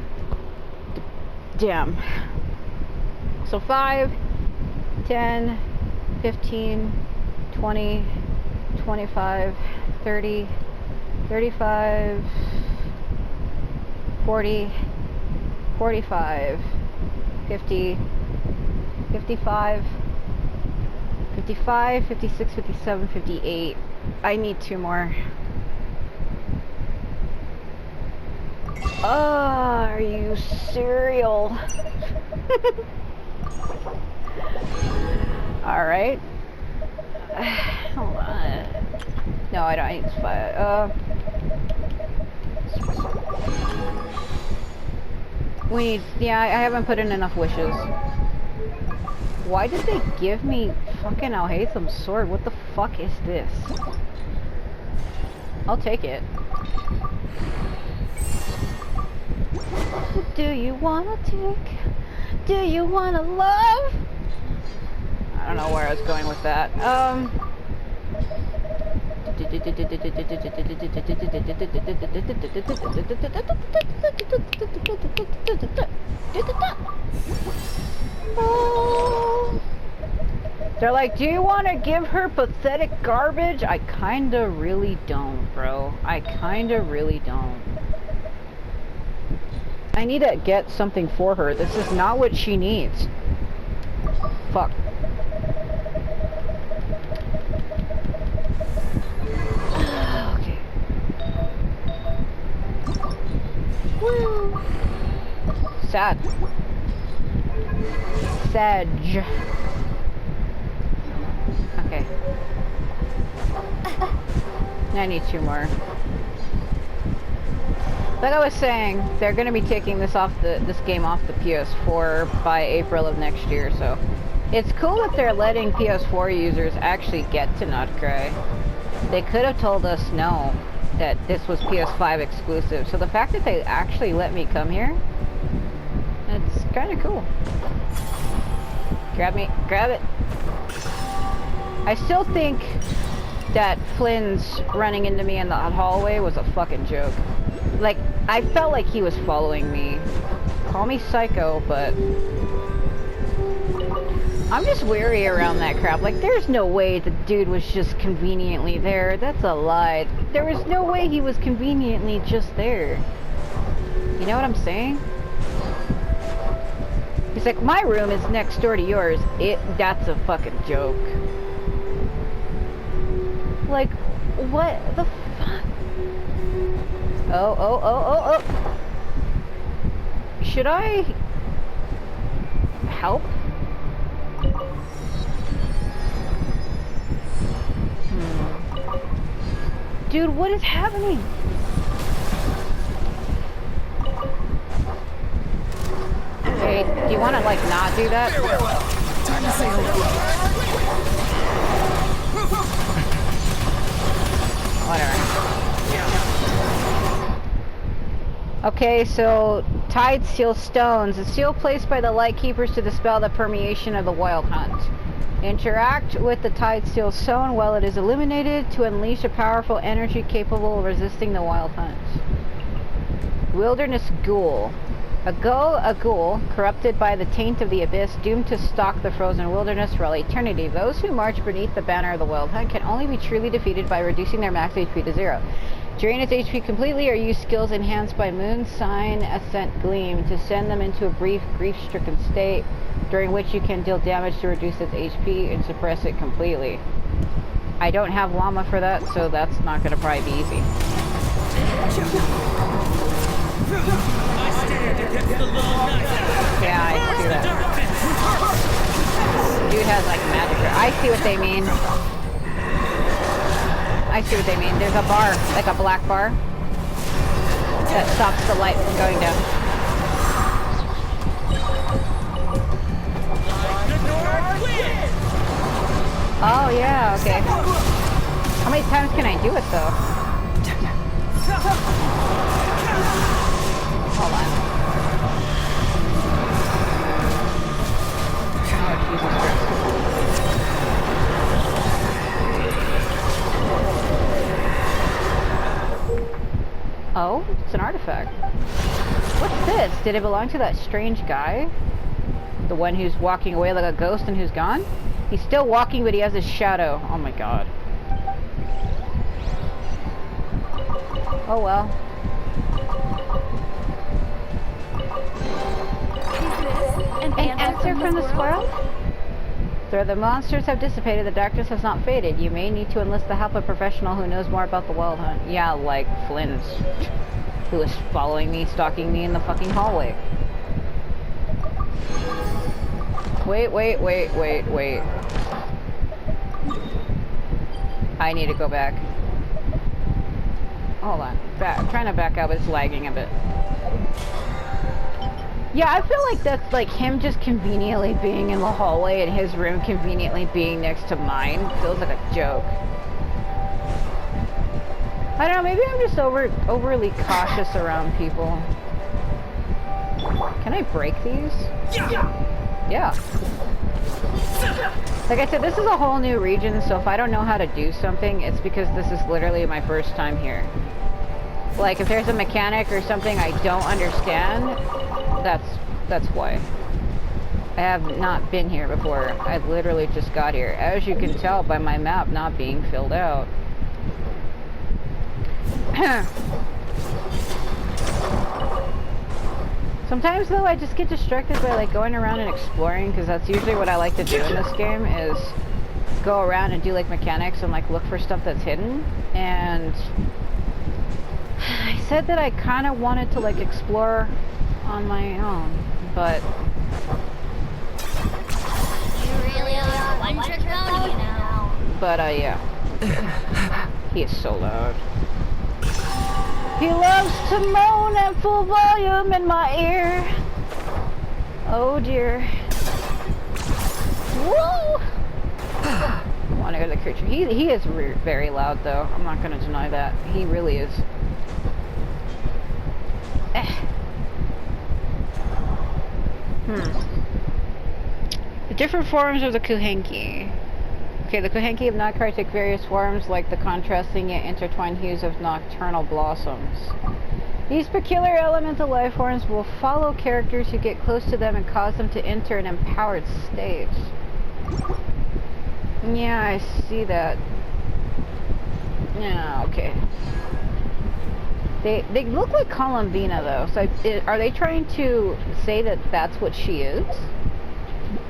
Damn. So 5, 10, 15, 20, 25, 30, 35, 40, 45, 50, 55, 55, 56, 57, 58. I need 2 more. Oh, are you cereal? Alright. Hold on. No, I don't. I need 5. We need. Yeah, I haven't put in enough wishes. Why did they give me fucking Alhaitham's sword? What the fuck is this? I'll take it. Do you wanna take? Do you wanna love? I don't know where I was going with that. They're like, do you want to give her pathetic garbage? I kinda really don't, bro. I kinda really don't. I need to get something for her. This is not what she needs. Fuck. Okay. Woo. Sad. Sedge. Okay. I need 2 more. Like I was saying, they're going to be taking this game off the PS4 by April of next year, so it's cool that they're letting PS4 users actually get to Not Cry. They could have told us no, that this was PS5 exclusive. So the fact that they actually let me come here, it's kind of cool. Grab it. I still think that Flynn's running into me in the hallway was a fucking joke. Like, I felt like he was following me. Call me psycho, but I'm just wary around that crap. Like, there's no way the dude was just conveniently there. That's a lie. There was no way he was conveniently just there. You know what I'm saying? He's like, my room is next door to yours. That's a fucking joke. Like, what the fuck? Oh. Should I help? Dude, what is happening? Hey, do you want to, like, not do that? Time to say hello. Whatever. Okay, so Tide Seal Stones. A seal placed by the Light Keepers to dispel the permeation of the Wild Hunt. Interact with the Tide Seal Stone while it is illuminated to unleash a powerful energy capable of resisting the Wild Hunt. Wilderness Ghoul. A ghoul, corrupted by the taint of the abyss, doomed to stalk the frozen wilderness for all eternity. Those who march beneath the banner of the Wild Hunt can only be truly defeated by reducing their max HP to 0. Drain its HP completely or use skills enhanced by Moon Sign Ascent Gleam to send them into a brief grief-stricken state, during which you can deal damage to reduce its HP and suppress it completely. I don't have Llama for that, so that's not going to probably be easy. Yeah, I see that. Dude has like magic. I see what they mean. I see what they mean. There's a bar, like a black bar. that stops the light from going down. Oh yeah, okay. How many times can I do it though? Hold on. Oh, Jesus Christ. Oh, it's an artifact. What's this? Did it belong to that strange guy? The one who's walking away like a ghost and who's gone? He's still walking, but he has his shadow. Oh my god. Oh well. An answer from the squirrel? Though the monsters have dissipated, the darkness has not faded. You may need to enlist the help of a professional who knows more about the wild hunt. Yeah, like Flynn's, who was following me, stalking me in the fucking hallway. Wait. I need to go back. Hold on. I'm trying to back up. It's lagging a bit. Yeah, I feel like that's like him just conveniently being in the hallway and his room conveniently being next to mine. Feels like a joke. I don't know, maybe I'm just overly cautious around people. Can I break these? Yeah. Like I said, this is a whole new region, so if I don't know how to do something, it's because this is literally my first time here. Like, if there's a mechanic or something I don't understand, that's why. I have not been here before. I literally just got here, as you can tell by my map not being filled out. Sometimes though I just get distracted by like going around and exploring, because that's usually what I like to do in this game, is go around and do like mechanics and like look for stuff that's hidden. And I said that I kind of wanted to like explore on my own, but You really are one trick pony now. but yeah. He is so loud. He loves to moan at full volume in my ear. Oh dear. Woo! I want to go to the creature. He is very loud though. I'm not going to deny that. He really is. The different forms of the Kuhenki. Okay, the Kuhenki of Nightcry take various forms, like the contrasting yet intertwined hues of nocturnal blossoms. These peculiar elemental life forms will follow characters who get close to them and cause them to enter an empowered state. Yeah, I see that. Yeah, okay. They look like Columbina though, so are they trying to say that that's what she is?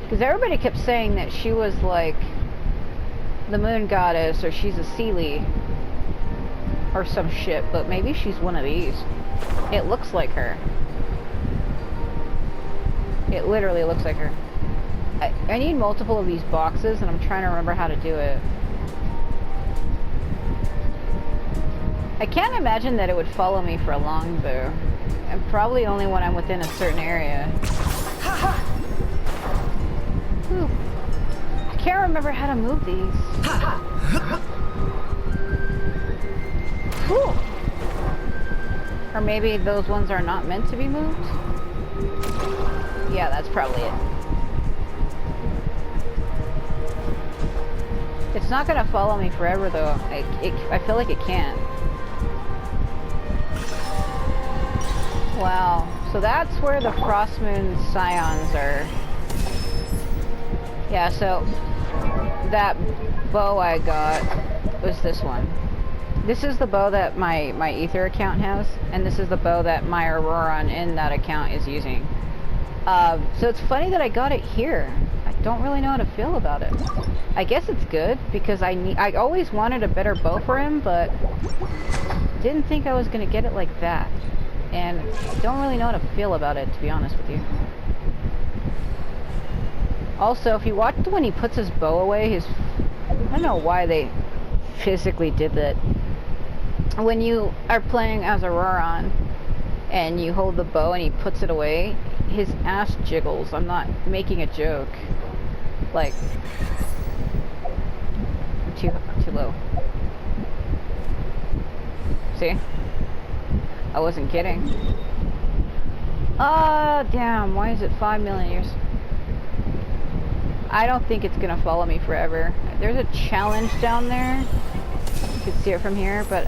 Because everybody kept saying that she was like the moon goddess, or she's a Seelie, or some shit, but maybe she's one of these. It looks like her. It literally looks like her. I need multiple of these boxes, and I'm trying to remember how to do it. I can't imagine that it would follow me for long, though. And probably only when I'm within a certain area. Ooh. I can't remember how to move these. Ooh. Or maybe those ones are not meant to be moved? Yeah, that's probably it. It's not gonna follow me forever, though. I feel like it can. Wow. So that's where the Frostmoon Scions are. Yeah, so that bow I got was this one. This is the bow that my Ether account has, and this is the bow that my Auroran in that account is using. So it's funny that I got it here. I don't really know how to feel about it. I guess it's good, because I always wanted a better bow for him, but didn't think I was going to get it like that. And don't really know how to feel about it, to be honest with you. Also, if you watch when he puts his bow away, I don't know why they physically did that. When you are playing as Auroran, and you hold the bow and he puts it away, his ass jiggles. I'm not making a joke. Like, too low. See? I wasn't kidding. Damn, why is it 5 million years? I don't think it's gonna follow me forever. There's a challenge down there. You can see it from here, but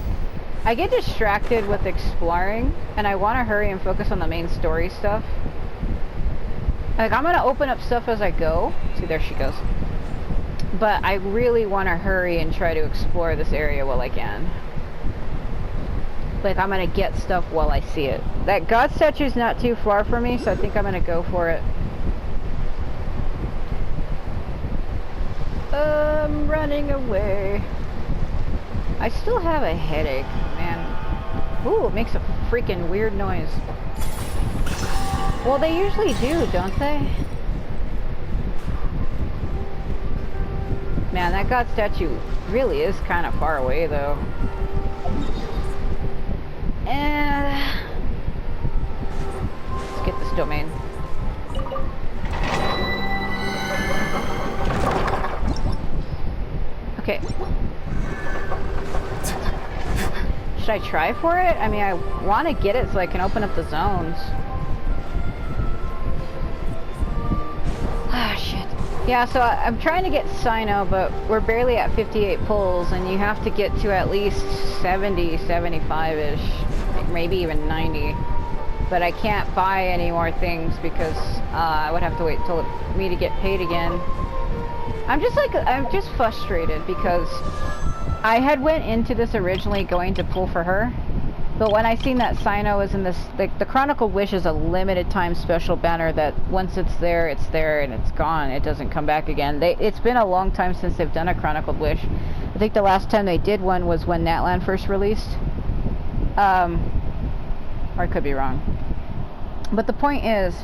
I get distracted with exploring, and I want to hurry and focus on the main story stuff. Like, I'm gonna open up stuff as I go. See, there she goes. But I really want to hurry and try to explore this area while I can. Like, I'm gonna get stuff while I see it. That god statue's not too far from me, so I think I'm gonna go for it. Running away. I still have a headache, man. Ooh, it makes a freaking weird noise. Well, they usually do, don't they? Man, that god statue really is kind of far away, though. Let's get this domain. Okay. Should I try for it? I mean, I want to get it so I can open up the zones. Ah, shit. Yeah, so I'm trying to get Sino, but we're barely at 58 pulls, and you have to get to at least 70, 75-ish, maybe even 90. But I can't buy any more things because I would have to wait till me to get paid again. I'm just frustrated because I had went into this originally going to pull for her, but when I seen that Sino was in this, the Chronicled Wish is a limited time special banner that once it's there and it's gone. It doesn't come back again. It's been a long time since they've done a Chronicled Wish. I think the last time they did one was when Natlan first released. Or I could be wrong. But the point is,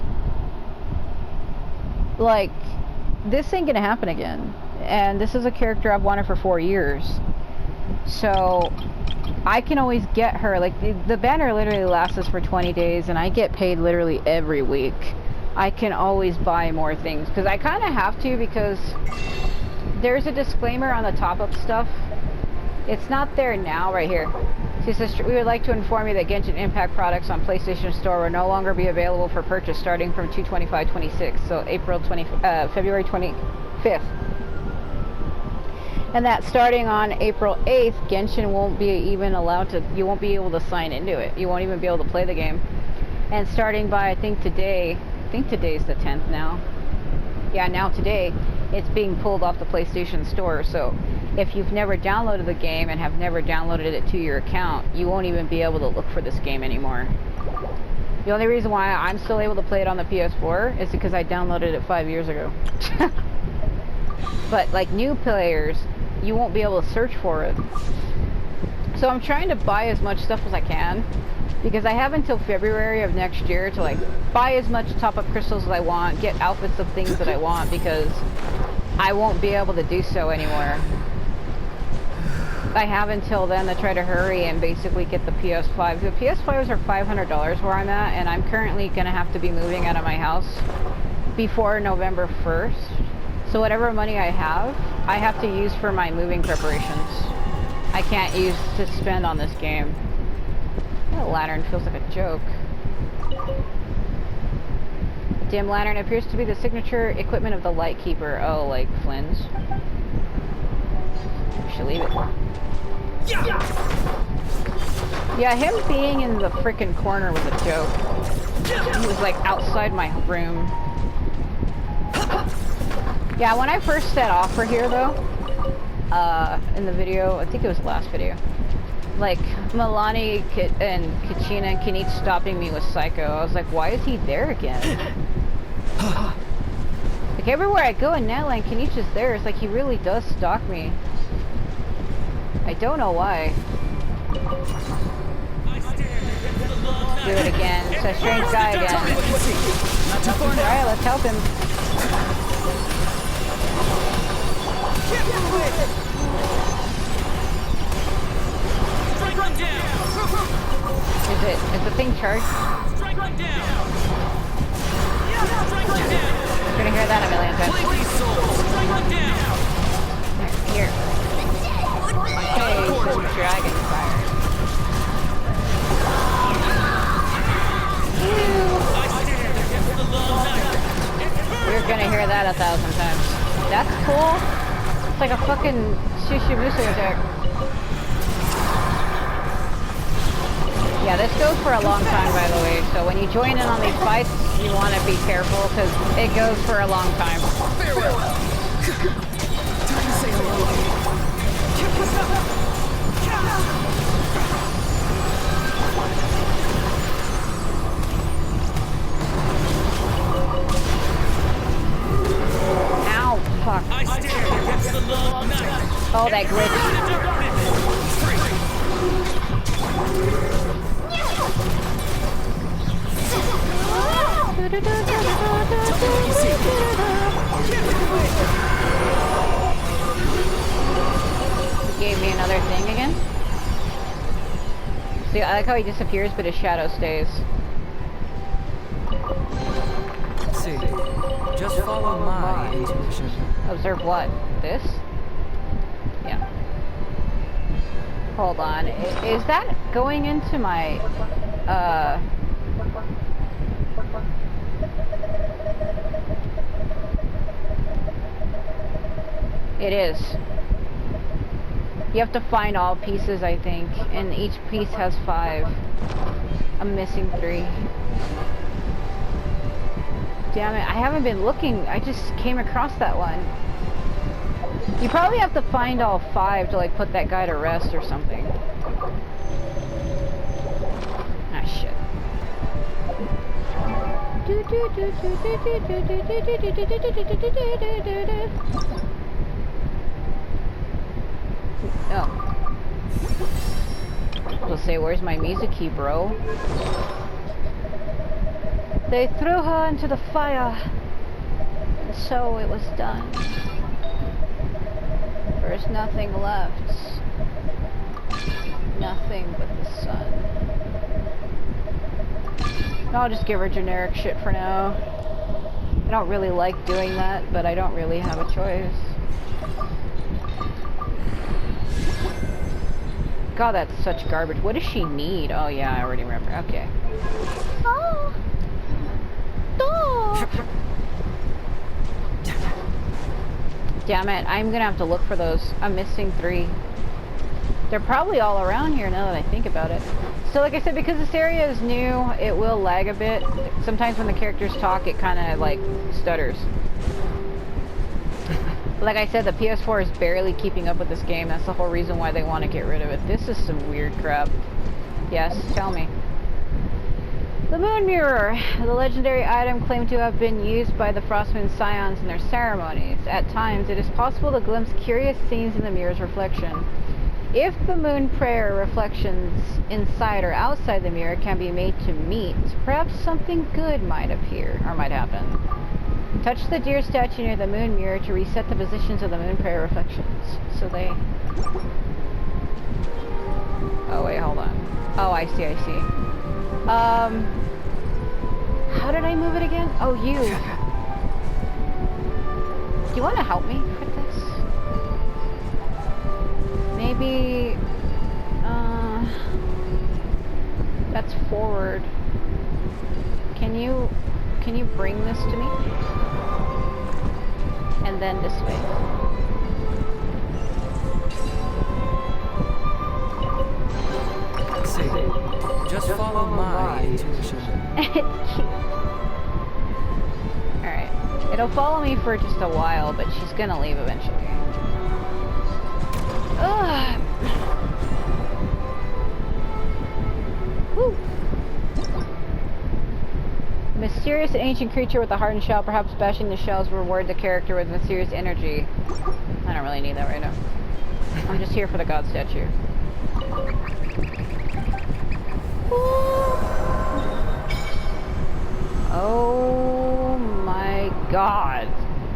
like, this ain't gonna happen again. And this is a character I've wanted for 4 years. So I can always get her. Like, the banner literally lasts us for 20 days, and I get paid literally every week. I can always buy more things because I kind of have to, because there's a disclaimer on the top-up stuff. It's not there now, right here. She says, we would like to inform you that Genshin Impact products on PlayStation Store will no longer be available for purchase starting from 2/25/26, so February 25th. And that starting on April 8th, Genshin won't be even allowed to, you won't be able to sign into it. You won't even be able to play the game. And starting by, I think today's the 10th now. Yeah, now today, it's being pulled off the PlayStation Store. So if you've never downloaded the game and have never downloaded it to your account, you won't even be able to look for this game anymore. The only reason why I'm still able to play it on the PS4 is because I downloaded it 5 years ago. But like new players, you won't be able to search for it. So I'm trying to buy as much stuff as I can, because I have until February of next year to like buy as much top-up crystals as I want, get outfits of things that I want, because I won't be able to do so anymore. I have until then to try to hurry and basically get the PS5. The PS5s are $500 where I'm at, and I'm currently going to have to be moving out of my house before November 1st. So whatever money I have to use for my moving preparations. I can't use to spend on this game. That lantern feels like a joke. Dim lantern appears to be the signature equipment of the Lightkeeper. Oh, like Flynn's. I should leave it. Yeah, him being in the frickin' corner was a joke. He was like outside my room. Yeah, when I first set off for here though, in the video, I think it was the last video, like Milani and Kachina and Kinich stopping me with Psycho. I was like, why is he there again? Like everywhere I go in Natlan, Kinich is there. It's like he really does stalk me. I don't know why. Do it again. It's a strange guy again. Alright, let's help him. Is Is the thing charged? Strike them down. Strike them down. You're gonna hear that a million times. Play these souls. Strike them down. Here. Hey, some dragon fire. I stand against the long night. You're gonna hear that 1,000 times. That's cool. It's like a fucking Shishimusu attack. Yeah, this goes for a long time, by the way. So when you join in on these fights, you want to be careful because it goes for a long time. Farewell. Time to say hello. Ow, fuck. I stand against the long night. Oh, that glitch. Gave me another thing again. See, I like how he disappears, but his shadow stays. See, just follow my intuition. Observe what? This? Yeah. Hold on. Is that going into my, It is. You have to find all pieces, I think, and each piece has 5. I'm missing 3. Damn it, I haven't been looking. I just came across that one. You probably have to find all 5 to like put that guy to rest or something. Ah, shit. Oh. I'll say, where's my music key, bro? They threw her into the fire, and so it was done. There's nothing left. Nothing but the sun. I'll just give her generic shit for now. I don't really like doing that, but I don't really have a choice. God, that's such garbage. What does she need? Oh yeah, I already remember. Okay. Oh. Damn it, I'm gonna have to look for those. I'm missing 3. They're probably all around here now that I think about it. So like I said, because this area is new, it will lag a bit. Sometimes when the characters talk, it kind of like stutters. Like I said, the PS4 is barely keeping up with this game. That's the whole reason why they want to get rid of it. This is some weird crap. Yes, tell me. The Moon Mirror, the legendary item claimed to have been used by the Frostmoon Scions in their ceremonies. At times, it is possible to glimpse curious scenes in the mirror's reflection. If the moon prayer reflections inside or outside the mirror can be made to meet, perhaps something good might appear, or might happen. Touch the deer statue near the moon mirror to reset the positions of the moon prayer reflections. So they... Oh wait, hold on. Oh, I see. How did I move it again? Oh, you. Do you want to help me with this? Maybe... That's forward. Can you bring this to me? And then this way. See, just follow my intuition. It's cute. Alright. It'll follow me for just a while, but she's gonna leave eventually. Ugh. Woo. Mysterious ancient creature with a hardened shell, perhaps bashing the shells will reward the character with mysterious energy. I don't really need that right now. I'm just here for the god statue. Oh my god.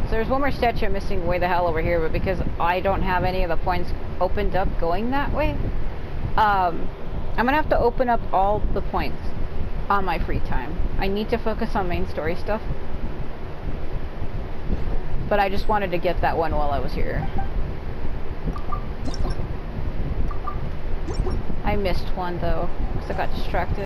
So there's one more statue I'm missing way the hell over here, but because I don't have any of the points opened up going that way, I'm gonna have to open up all the points on my free time. I need to focus on main story stuff. But I just wanted to get that one while I was here. I missed one though, because I got distracted.